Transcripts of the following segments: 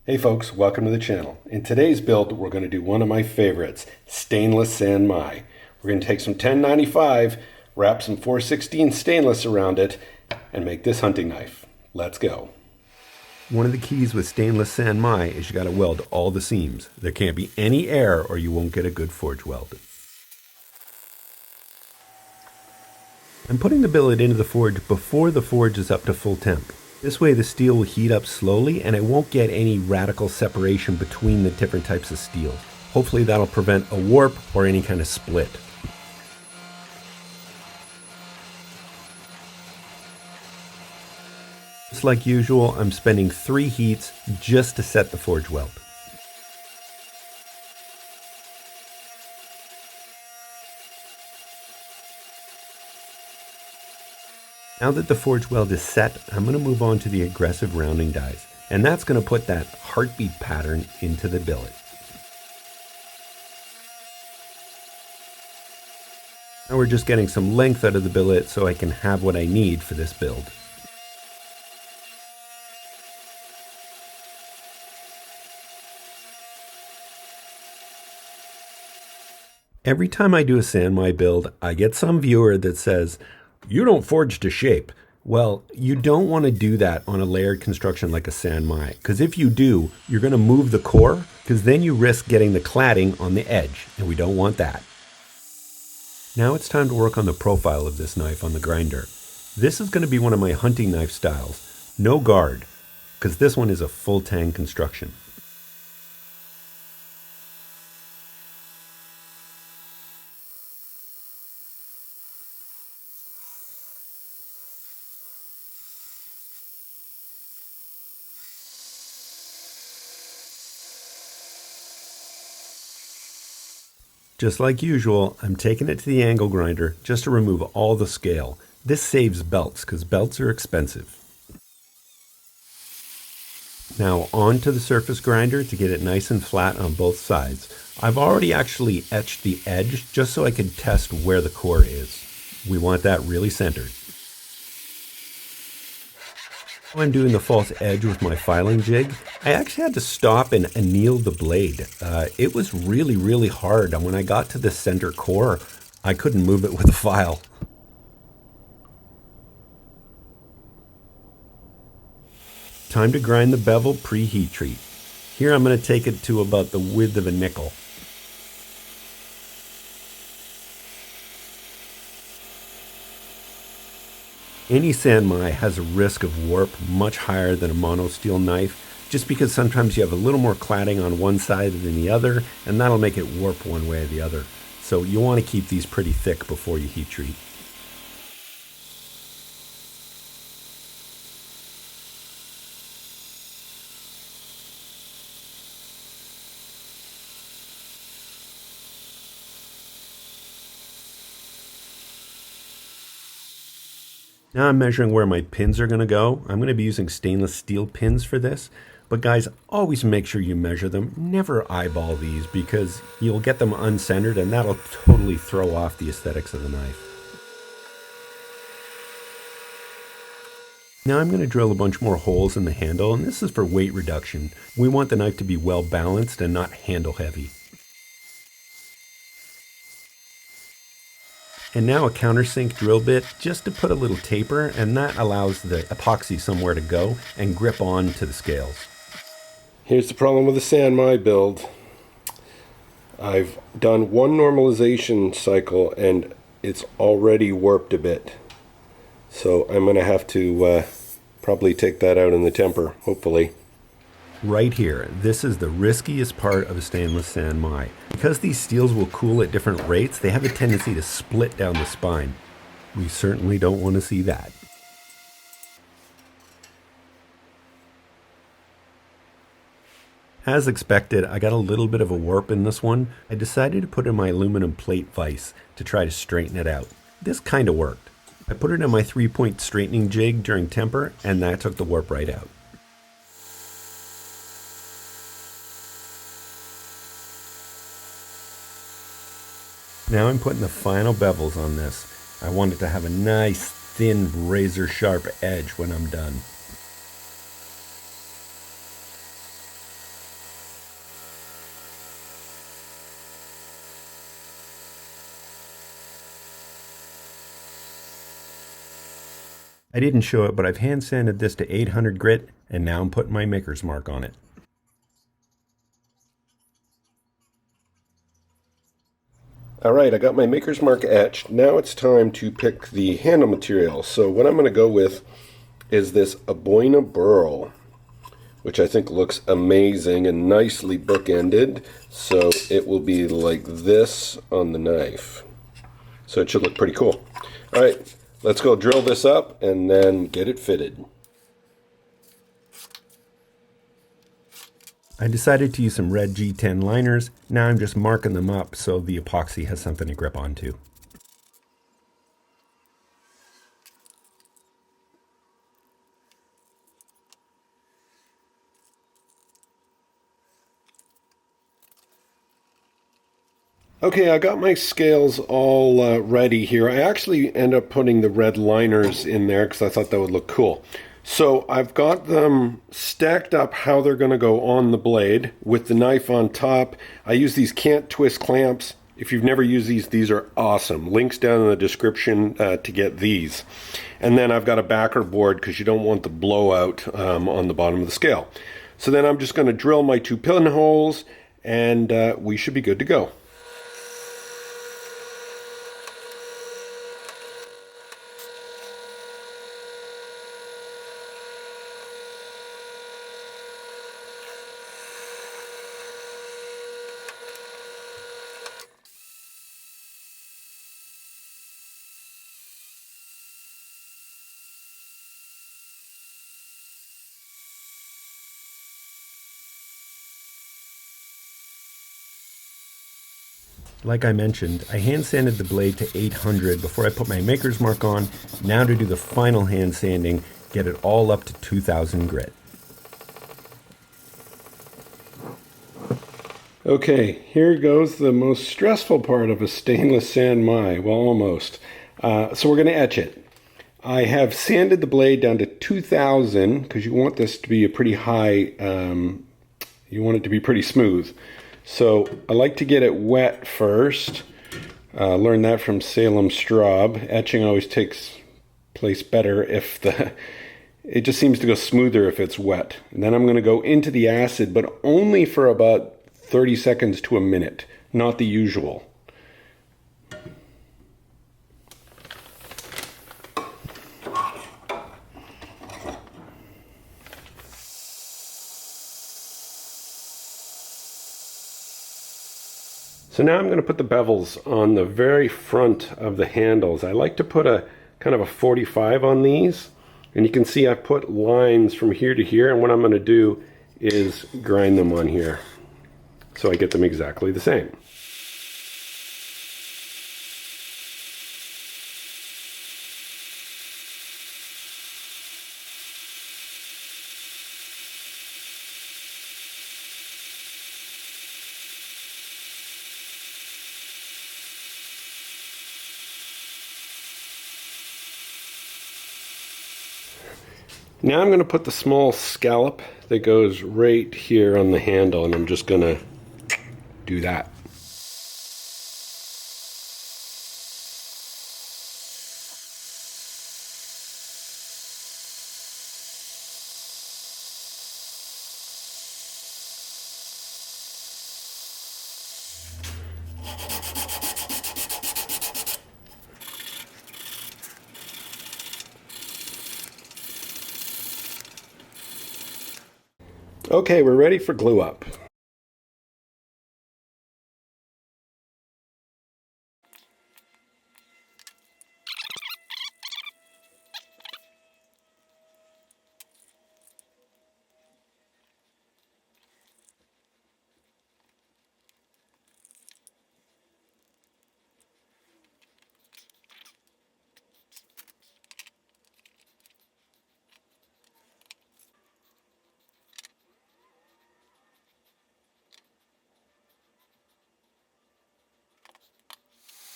Hey folks, welcome to the channel. In today's build, we're going to do one of my favorites, stainless San Mai. We're going to take some 1095, wrap some 416 stainless around it, and make this hunting knife. Let's go. One of the keys with stainless San Mai is you got to weld all the seams. There can't be any air or you won't get a good forge weld. I'm putting the billet into the forge before the forge is up to full temp. This way the steel will heat up slowly and it won't get any radical separation between the different types of steel. Hopefully that'll prevent a warp or any kind of split. Just like usual, I'm spending 3 heats just to set the forge weld. Now that the forge weld is set, I'm going to move on to the aggressive rounding dies, and that's going to put that heartbeat pattern into the billet. Now we're just getting some length out of the billet so I can have what I need for this build. Every time I do a San Mai build, I get some viewer that says, "You don't forge to shape." Well, you don't want to do that on a layered construction like a San Mai, because if you do, you're going to move the core, because then you risk getting the cladding on the edge, and we don't want that. Now it's time to work on the profile of this knife on the grinder. This is going to be one of my hunting knife styles, no guard, because this one is a full tang construction. Just like usual, I'm taking it to the angle grinder just to remove all the scale. This saves belts because belts are expensive. Now onto the surface grinder to get it nice and flat on both sides. I've already actually etched the edge just so I can test where the core is. We want that really centered. I'm doing the false edge with my filing jig. I actually had to stop and anneal the blade. It was really hard, and when I got to the center core, I couldn't move it with a file. Time to grind the bevel pre-heat treat. Here I'm going to take it to about the width of a nickel. Any San Mai has a risk of warp much higher than a mono steel knife, just because sometimes you have a little more cladding on one side than the other, and that'll make it warp one way or the other. So you want to keep these pretty thick before you heat treat. Now I'm measuring where my pins are going to go. I'm going to be using stainless steel pins for this. But guys, always make sure you measure them. Never eyeball these because you'll get them uncentered and that'll totally throw off the aesthetics of the knife. Now I'm going to drill a bunch more holes in the handle, and this is for weight reduction. We want the knife to be well balanced and not handle heavy. And now a countersink drill bit just to put a little taper, and that allows the epoxy somewhere to go and grip on to the scales. Here's the problem with the San Mai build. I've done one normalization cycle and it's already warped a bit. So I'm going to have to probably take that out in the temper, hopefully. Right here, this is the riskiest part of a stainless San Mai. Because these steels will cool at different rates, they have a tendency to split down the spine. We certainly don't want to see that. As expected, I got a little bit of a warp in this one. I decided to put in my aluminum plate vise to try to straighten it out. This kind of worked. I put it in my 3-point straightening jig during temper, and that took the warp right out. Now I'm putting the final bevels on this. I want it to have a nice, thin, razor-sharp edge when I'm done. I didn't show it, but I've hand sanded this to 800 grit, and now I'm putting my maker's mark on it. Alright, I got my maker's mark etched. Now it's time to pick the handle material. So what I'm going to go with is this Aboina burl, which I think looks amazing and nicely bookended. So it will be like this on the knife. So it should look pretty cool. Alright, let's go drill this up and then get it fitted. I decided to use some red G10 liners. Now I'm just marking them up so the epoxy has something to grip onto. Okay, I got my scales all ready here. I actually end up putting the red liners in there because I thought that would look cool. So I've got them stacked up how they're going to go on the blade with the knife on top. I use these can't twist clamps. If you've never used these are awesome. Links down in the description to get these. And then I've got a backer board because you don't want the blowout on the bottom of the scale. So then I'm just going to drill my 2 pinholes and we should be good to go. Like I mentioned, I hand sanded the blade to 800 before I put my maker's mark on. Now to do the final hand sanding, get it all up to 2000 grit. Okay, here goes the most stressful part of a stainless sand my. Well, almost. So we're going to etch it. I have sanded the blade down to 2000 because you want this to be a pretty high, you want it to be pretty smooth. So I like to get it wet first. Learned that from Salem Straub. Etching always takes place better if it just seems to go smoother if it's wet. And then I'm going to go into the acid, but only for about 30 seconds to a minute, not the usual. So now I'm going to put the bevels on the very front of the handles. I like to put a kind of a 45 on these, and you can see I've put lines from here to here, and what I'm going to do is grind them on here so I get them exactly the same. Now I'm going to put the small scallop that goes right here on the handle, and I'm just going to do that. Okay, we're ready for glue up.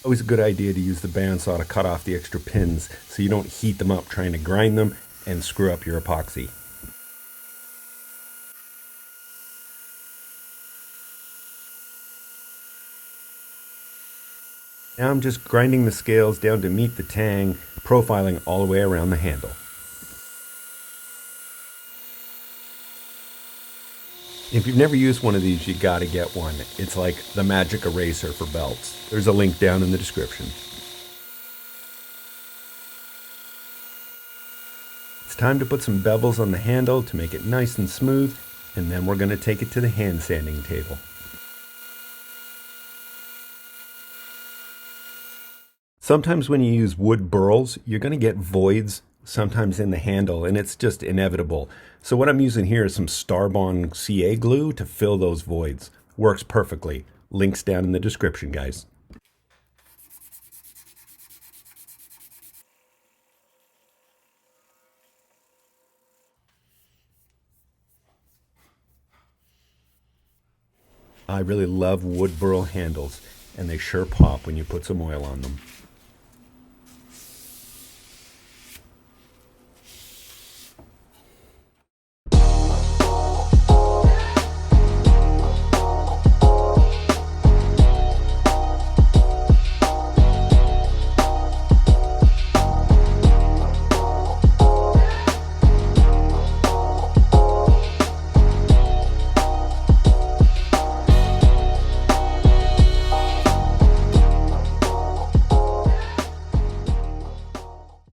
Always a good idea to use the bandsaw to cut off the extra pins so you don't heat them up trying to grind them and screw up your epoxy. Now I'm just grinding the scales down to meet the tang, profiling all the way around the handle. If you've never used one of these, you gotta get one. It's like the magic eraser for belts. There's a link down in the description. It's time to put some bevels on the handle to make it nice and smooth, and then we're gonna take it to the hand sanding table. Sometimes when you use wood burls, you're going to get voids sometimes in the handle, and it's just inevitable. So what I'm using here is some Starbond CA glue to fill those voids. Works perfectly. Links down in the description, guys. I really love wood burl handles, and they sure pop when you put some oil on them.